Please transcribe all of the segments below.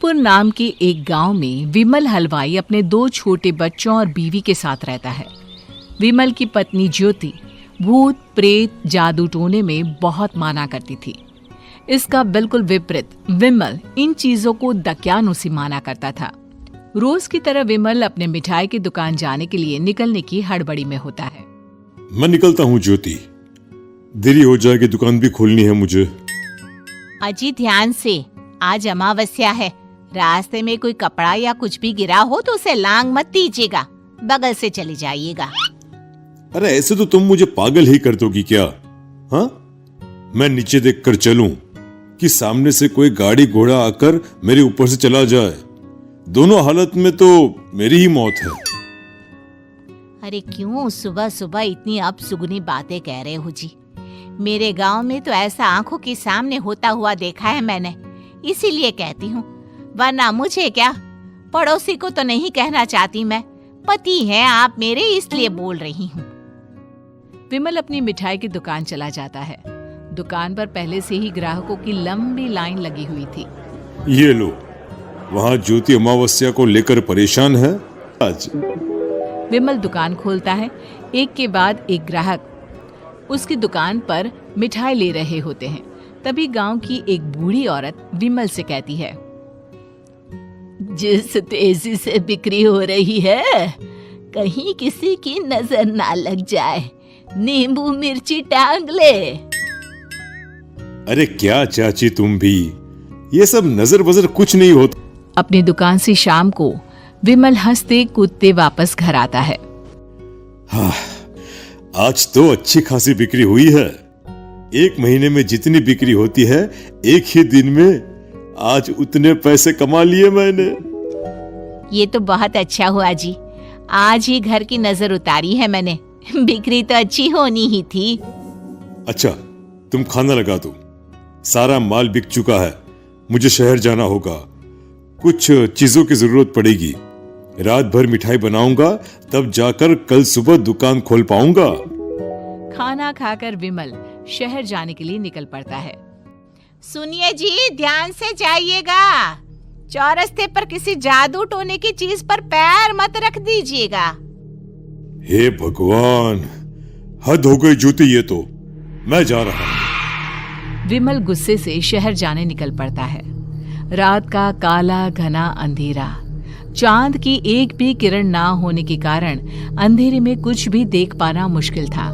रामपुर नाम के एक गांव में विमल हलवाई अपने 2 छोटे बच्चों और बीवी के साथ रहता है। विमल की पत्नी ज्योति भूत प्रेत जादू टोने में बहुत माना करती थी। इसका बिल्कुल विपरीत विमल इन चीजों को दकियानुसी माना करता था। रोज की तरह विमल अपने मिठाई की दुकान जाने के लिए निकलने की हड़बड़ी में होता है। मैं निकलता हूँ ज्योति, देरी हो जाएगी, दुकान भी खोलनी है मुझे। अजी ध्यान से, आज अमावस्या है। रास्ते में कोई कपड़ा या कुछ भी गिरा हो तो उसे लांग मत दीजिएगा, बगल से चले जाइएगा। अरे ऐसे तो तुम मुझे पागल ही कर दोगी क्या? हाँ, मैं नीचे देखकर चलूं कि सामने से कोई गाड़ी घोड़ा आकर मेरे ऊपर से चला जाए? दोनों हालत में तो मेरी ही मौत है। अरे क्यों सुबह सुबह इतनी अपसुगनी बातें कह रहे हो जी? मेरे गांव में तो ऐसा आंखों के सामने होता हुआ देखा है मैंने, इसीलिए कहती हूँ, वरना मुझे क्या, पड़ोसी को तो नहीं कहना चाहती मैं। पति हैं आप मेरे, इसलिए बोल रही हूँ। विमल अपनी मिठाई की दुकान चला जाता है। दुकान पर पहले से ही ग्राहकों की लंबी लाइन लगी हुई थी। ये लो, वहाँ ज्योति अमावस्या को लेकर परेशान है आज। विमल दुकान खोलता है। एक के बाद एक ग्राहक उसकी दुकान पर मिठाई ले रहे होते हैं। तभी गांव की एक बूढ़ी औरत विमल से कहती है, जिस तेजी से बिक्री हो रही है, कहीं किसी की नजर ना लग जाए, नींबू मिर्ची टांग ले। अरे क्या चाची तुम भी, ये सब नजर बजर कुछ नहीं होता। अपनी दुकान से शाम को विमल हंसते कूदते वापस घर आता है। हाँ, आज तो अच्छी खासी बिक्री हुई है। 1 महीने में जितनी बिक्री होती है, एक ही दिन में आज उतने पैसे कमा लिए मैंने। ये तो बहुत अच्छा हुआ जी, आज ही घर की नजर उतारी है मैंने। बिक्री तो अच्छी होनी ही थी। अच्छा, तुम खाना लगा दो, सारा माल बिक चुका है। मुझे शहर जाना होगा, कुछ चीजों की जरूरत पड़ेगी। रात भर मिठाई बनाऊंगा, तब जाकर कल सुबह दुकान खोल पाऊंगा। खाना खाकर विमल शहर जाने के लिए निकल पड़ता है। सुनिए जी, ध्यान से जाइएगा। चौरस्ते पर किसी जादू टोने की चीज पर पैर मत रख दीजिएगा। हे भगवान, हद हो गई ज्योति, ये तो मैं जा रहा हूं। विमल गुस्से से शहर जाने निकल पड़ता है। रात का काला घना अंधेरा, चांद की एक भी किरण ना होने के कारण अंधेरे में कुछ भी देख पाना मुश्किल था।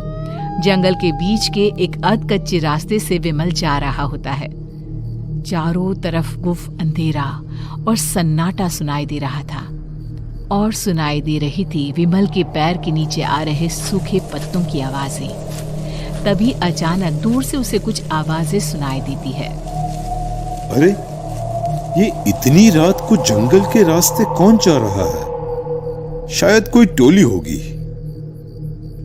जंगल के बीच के एक अधकच्चे रास्ते से विमल जा रहा होता है। चारों तरफ गुफ अंधेरा और सन्नाटा सुनाई दे रहा था, और सुनाई दे रही थी विमल के पैर के नीचे आ रहे सूखे पत्तों की आवाजें। तभी अचानक दूर से उसे कुछ आवाजें सुनाई देती है। अरे, ये इतनी रात को जंगल के रास्ते कौन जा रहा है? शायद कोई टोली होगी।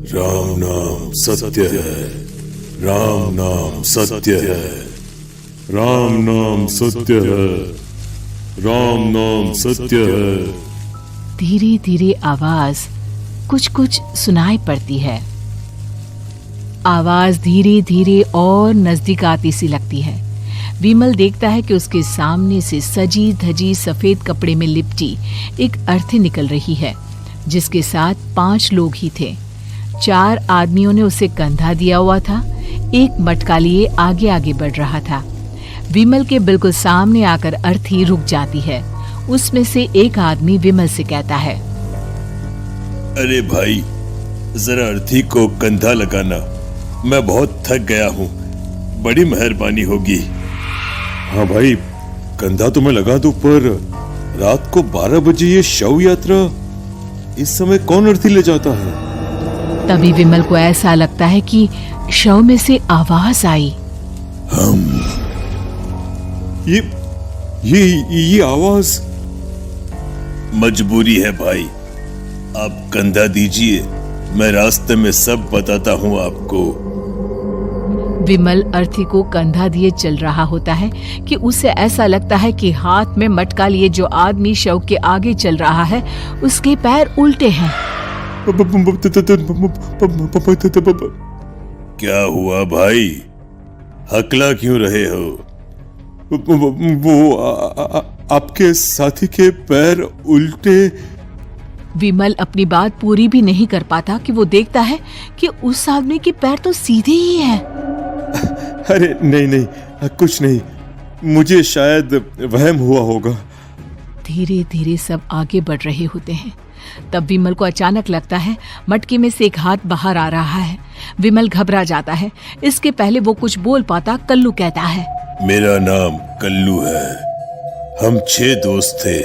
राम नाम सत्य है, राम नाम सत्य है, राम नाम सत्य है, राम नाम सत्य है। धीरे धीरे आवाज कुछ कुछ सुनाई पड़ती है। आवाज धीरे धीरे और नजदीक आती सी लगती है। विमल देखता है कि उसके सामने से सजी धजी सफेद कपड़े में लिपटी एक अर्थी निकल रही है, जिसके साथ 5 लोग ही थे। 4 आदमियों ने उसे कंधा दिया हुआ था। एक मटका लिए आगे आगे बढ़ रहा था। विमल के बिल्कुल सामने आकर अर्थी रुक जाती है। उसमें से एक आदमी विमल से कहता है, अरे भाई, जरा अर्थी को कंधा लगाना, मैं बहुत थक गया हूँ, बड़ी मेहरबानी होगी। हाँ भाई, कंधा तो मैं लगा दूं, पर रात को 12 बजे ये शव यात्रा, इस समय कौन अर्थी ले जाता है? तभी विमल को ऐसा लगता है कि शव में से आवाज आई, ये आवाज। मजबूरी है भाई, आप कंधा दीजिए, मैं रास्ते में सब बताता हूँ आपको। विमल अर्थी को कंधा दिए चल रहा होता है कि उसे ऐसा लगता है कि हाथ में मटका लिए जो आदमी शव के आगे चल रहा है, उसके पैर उल्टे हैं। क्या हुआ भाई, हकला क्यों रहे हो? वो आपके साथी के पैर उल्टे। विमल अपनी बात पूरी भी नहीं कर पाता कि वो देखता है कि उस आदमी के पैर तो सीधे ही हैं। अरे नहीं, कुछ नहीं, मुझे शायद वहम हुआ होगा। धीरे धीरे सब आगे बढ़ रहे होते हैं। तब विमल को अचानक लगता है मटके में से एक हाथ बाहर आ रहा है। विमल घबरा जाता है। इसके पहले वो कुछ बोल पाता, कल्लू कहता है, मेरा नाम कल्लू है। हम 6 दोस्त थे,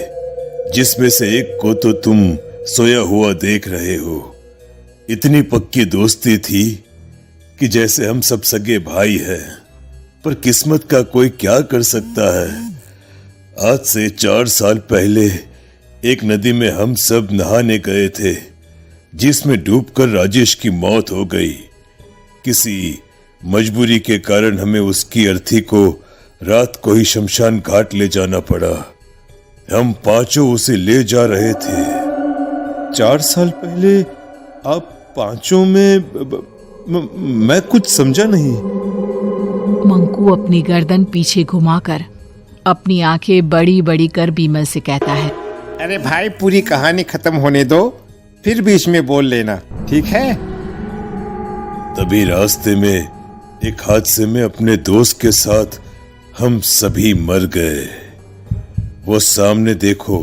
जिसमें से एक को तो तुम सोया हुआ देख रहे हो। इतनी पक्की दोस्ती थी कि जैसे हम सब सगे भाई हैं। पर किस्मत का कोई क्या कर सकता है। आज से 4 साल पहले एक नदी में हम सब नहाने गए थे, जिसमें डूबकर राजेश की मौत हो गई। किसी मजबूरी के कारण हमें उसकी अर्थी को रात को ही शमशान घाट ले जाना पड़ा। हम 5 उसे ले जा रहे थे। 4 साल पहले आप 5 में मैं कुछ समझा नहीं। मंकू अपनी गर्दन पीछे घुमाकर अपनी आंखें बड़ी बड़ी कर विमल से कहता है, अरे भाई, पूरी कहानी खत्म होने दो, फिर बीच में बोल लेना, ठीक है? तभी रास्ते में एक हादसे में अपने दोस्त के साथ हम सभी मर गए। वो सामने देखो,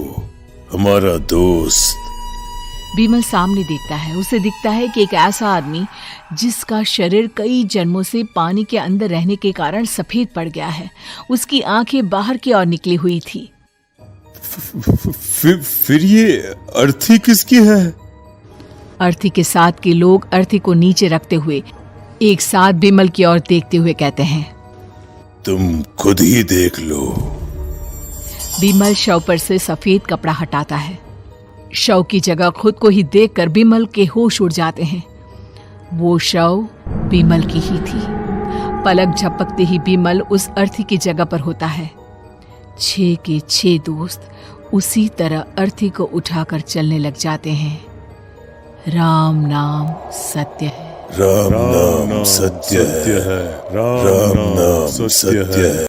हमारा दोस्त। विमल सामने देखता है। उसे दिखता है कि एक ऐसा आदमी जिसका शरीर कई जन्मों से पानी के अंदर रहने के कारण सफेद पड़ गया है। उसकी आंखें बाहर की ओर निकली हुई थी। फिर ये अर्थी किसकी है? अर्थी के साथ के लोग अर्थी को नीचे रखते हुए एक साथ विमल की ओर देखते हुए कहते हैं, तुम खुद ही देख लो। विमल शव पर से सफेद कपड़ा हटाता है। शव की जगह खुद को ही देखकर विमल के होश उड़ जाते हैं। वो शव विमल की ही थी। पलक झपकते ही विमल उस अर्थी की जगह पर होता है। 6 के 6 दोस्त उसी तरह अर्थी को उठाकर चलने लग जाते हैं। राम नाम सत्य है। राम नाम सत्य है। राम नाम सत्य है।